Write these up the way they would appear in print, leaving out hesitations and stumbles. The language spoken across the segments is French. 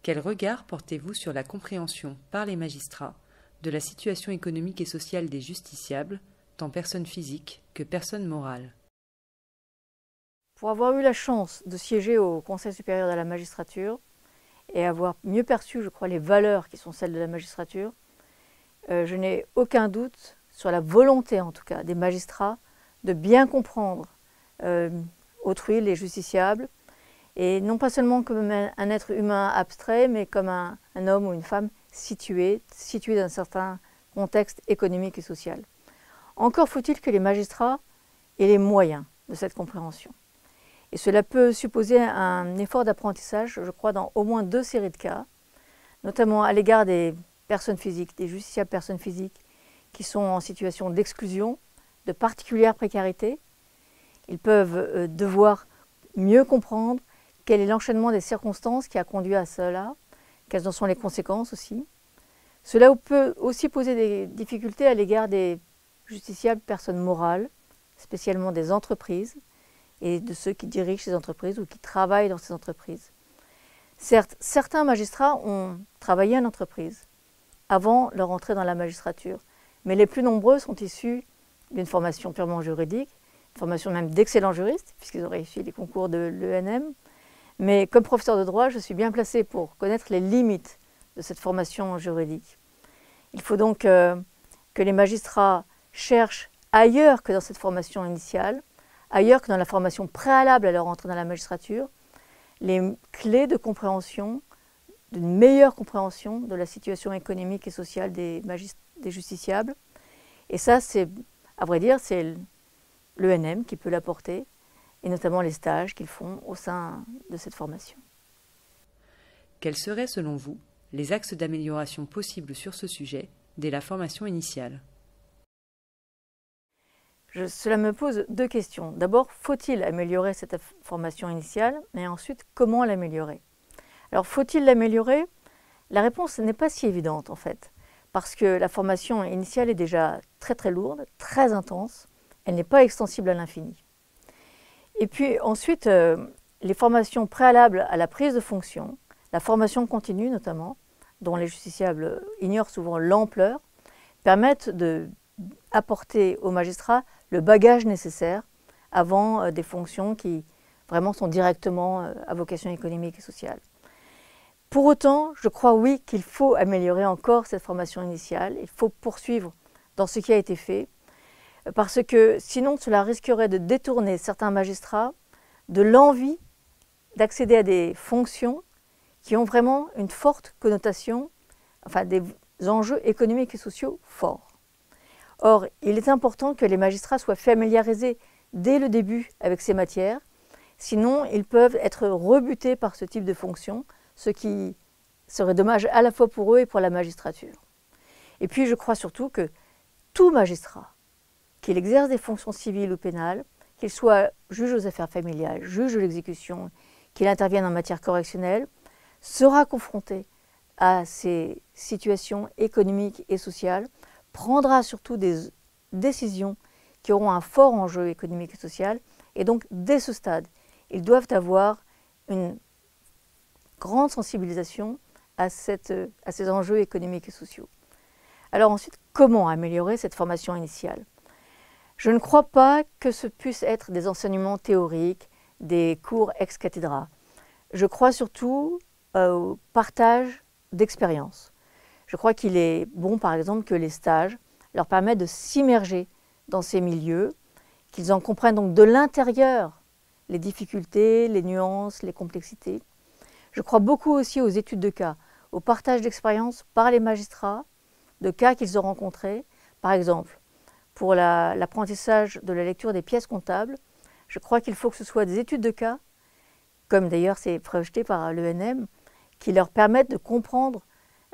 Quel regard portez-vous sur la compréhension par les magistrats de la situation économique et sociale des justiciables, tant personnes physiques que personnes morales? Pour avoir eu la chance de siéger au Conseil supérieur de la magistrature et avoir mieux perçu, je crois, les valeurs qui sont celles de la magistrature, je n'ai aucun doute sur la volonté, en tout cas, des magistrats de bien comprendre autrui, les justiciables, et non pas seulement comme un être humain abstrait, mais comme un homme ou une femme situé dans un certain contexte économique et social. Encore faut-il que les magistrats aient les moyens de cette compréhension. Et cela peut supposer un effort d'apprentissage, je crois, dans au moins 2 séries de cas, notamment à l'égard des personnes physiques, des justiciables personnes physiques qui sont en situation d'exclusion, de particulière précarité. Ils peuvent devoir mieux comprendre quel est l'enchaînement des circonstances qui a conduit à cela, quelles en sont les conséquences aussi. Cela peut aussi poser des difficultés à l'égard des justiciables personnes morales, spécialement des entreprises, et de ceux qui dirigent ces entreprises ou qui travaillent dans ces entreprises. Certes, certains magistrats ont travaillé en entreprise avant leur entrée dans la magistrature, mais les plus nombreux sont issus d'une formation purement juridique, une formation même d'excellents juristes, puisqu'ils ont réussi les concours de l'ENM. Mais comme professeur de droit, je suis bien placée pour connaître les limites de cette formation juridique. Il faut donc que les magistrats cherchent ailleurs que dans cette formation initiale, ailleurs que dans la formation préalable à leur entrée dans la magistrature, les clés de compréhension, d'une meilleure compréhension de la situation économique et sociale des justiciables. Et ça, c'est, à vrai dire, c'est l'ENM qui peut l'apporter, et notamment les stages qu'ils font au sein de cette formation. Quels seraient, selon vous, les axes d'amélioration possibles sur ce sujet dès la formation initiale? Cela me pose 2 questions. D'abord, faut-il améliorer cette formation initiale? Et ensuite, comment l'améliorer? Alors, faut-il l'améliorer? La réponse n'est pas si évidente, en fait, parce que la formation initiale est déjà très très lourde, très intense. Elle n'est pas extensible à l'infini. Et puis ensuite, les formations préalables à la prise de fonction, la formation continue notamment, dont les justiciables ignorent souvent l'ampleur, permettent d'apporter aux magistrats le bagage nécessaire avant des fonctions qui vraiment sont directement à vocation économique et sociale. Pour autant, je crois oui qu'il faut améliorer encore cette formation initiale, il faut poursuivre dans ce qui a été fait, parce que sinon cela risquerait de détourner certains magistrats de l'envie d'accéder à des fonctions qui ont vraiment une forte connotation, enfin des enjeux économiques et sociaux forts. Or, il est important que les magistrats soient familiarisés dès le début avec ces matières, sinon ils peuvent être rebutés par ce type de fonction, ce qui serait dommage à la fois pour eux et pour la magistrature. Et puis je crois surtout que tout magistrat, qu'il exerce des fonctions civiles ou pénales, qu'il soit juge aux affaires familiales, juge de l'exécution, qu'il intervienne en matière correctionnelle, sera confronté à ces situations économiques et sociales, prendra surtout des décisions qui auront un fort enjeu économique et social, et donc dès ce stade, ils doivent avoir une grande sensibilisation à ces enjeux économiques et sociaux. Alors ensuite, comment améliorer cette formation initiale? Je ne crois pas que ce puisse être des enseignements théoriques, des cours ex cathedra. Je crois surtout au partage d'expériences. Je crois qu'il est bon, par exemple, que les stages leur permettent de s'immerger dans ces milieux, qu'ils en comprennent donc de l'intérieur les difficultés, les nuances, les complexités. Je crois beaucoup aussi aux études de cas, au partage d'expériences par les magistrats, de cas qu'ils ont rencontrés. Par exemple, pour l'apprentissage de la lecture des pièces comptables, je crois qu'il faut que ce soit des études de cas, comme d'ailleurs c'est projeté par l'ENM, qui leur permettent de comprendre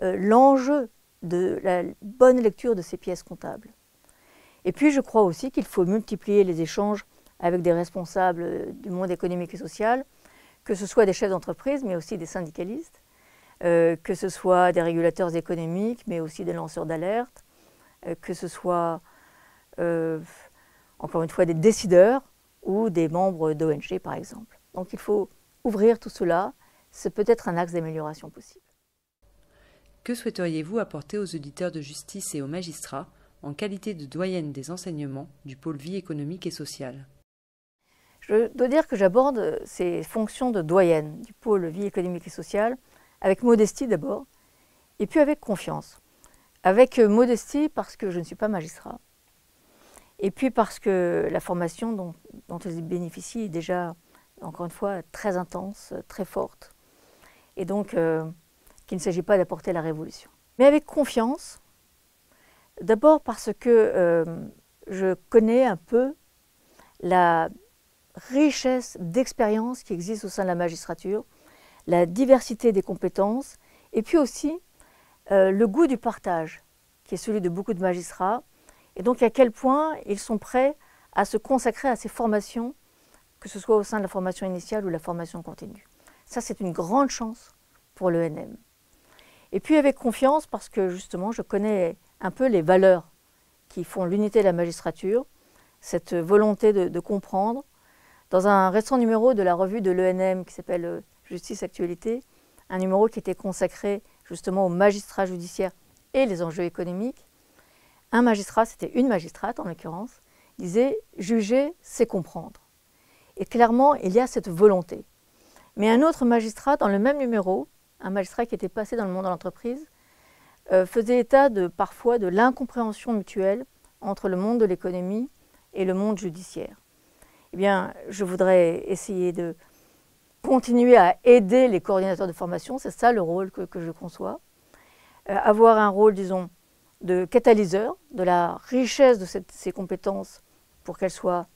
l'enjeu de la bonne lecture de ces pièces comptables. Et puis je crois aussi qu'il faut multiplier les échanges avec des responsables du monde économique et social, que ce soit des chefs d'entreprise, mais aussi des syndicalistes, que ce soit des régulateurs économiques, mais aussi des lanceurs d'alerte, que ce soit, encore une fois, des décideurs ou des membres d'ONG, par exemple. Donc il faut ouvrir tout cela, c'est peut-être un axe d'amélioration possible. Que souhaiteriez-vous apporter aux auditeurs de justice et aux magistrats en qualité de doyenne des enseignements du pôle vie économique et sociale? Je dois dire que j'aborde ces fonctions de doyenne du pôle vie économique et sociale avec modestie d'abord, et puis avec confiance. Avec modestie parce que je ne suis pas magistrat, et puis parce que la formation dont ils bénéficient est déjà, encore une fois, très intense, très forte, et donc qu'il ne s'agit pas d'apporter la révolution. Mais avec confiance, d'abord parce que je connais un peu la richesse d'expérience qui existe au sein de la magistrature, la diversité des compétences, et puis aussi le goût du partage, qui est celui de beaucoup de magistrats, et donc à quel point ils sont prêts à se consacrer à ces formations, que ce soit au sein de la formation initiale ou la formation continue. Ça, c'est une grande chance pour l'ENM. Et puis avec confiance, parce que justement, je connais un peu les valeurs qui font l'unité de la magistrature, cette volonté de comprendre. Dans un récent numéro de la revue de l'ENM qui s'appelle Justice Actualité, un numéro qui était consacré justement aux magistrats judiciaires et les enjeux économiques, un magistrat, c'était une magistrate en l'occurrence, disait « juger, c'est comprendre ». Et clairement, il y a cette volonté. Mais un autre magistrat, dans le même numéro, un magistrat qui était passé dans le monde de l'entreprise, faisait état parfois de l'incompréhension mutuelle entre le monde de l'économie et le monde judiciaire. Eh bien, je voudrais essayer de continuer à aider les coordinateurs de formation, c'est ça le rôle que je conçois. Avoir un rôle, disons, de catalyseur de la richesse de ces compétences pour qu'elles soient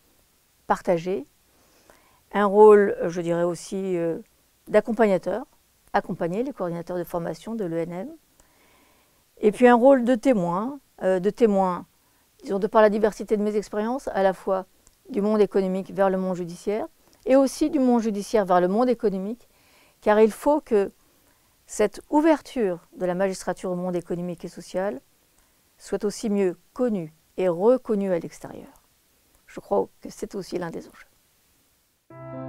partagées. Un rôle, je dirais aussi, d'accompagnateur, accompagner les coordinateurs de formation de l'ENM. Et puis un rôle de témoin, disons, de par la diversité de mes expériences, à la fois du monde économique vers le monde judiciaire, et aussi du monde judiciaire vers le monde économique, car il faut que cette ouverture de la magistrature au monde économique et social soit aussi mieux connue et reconnue à l'extérieur. Je crois que c'est aussi l'un des enjeux.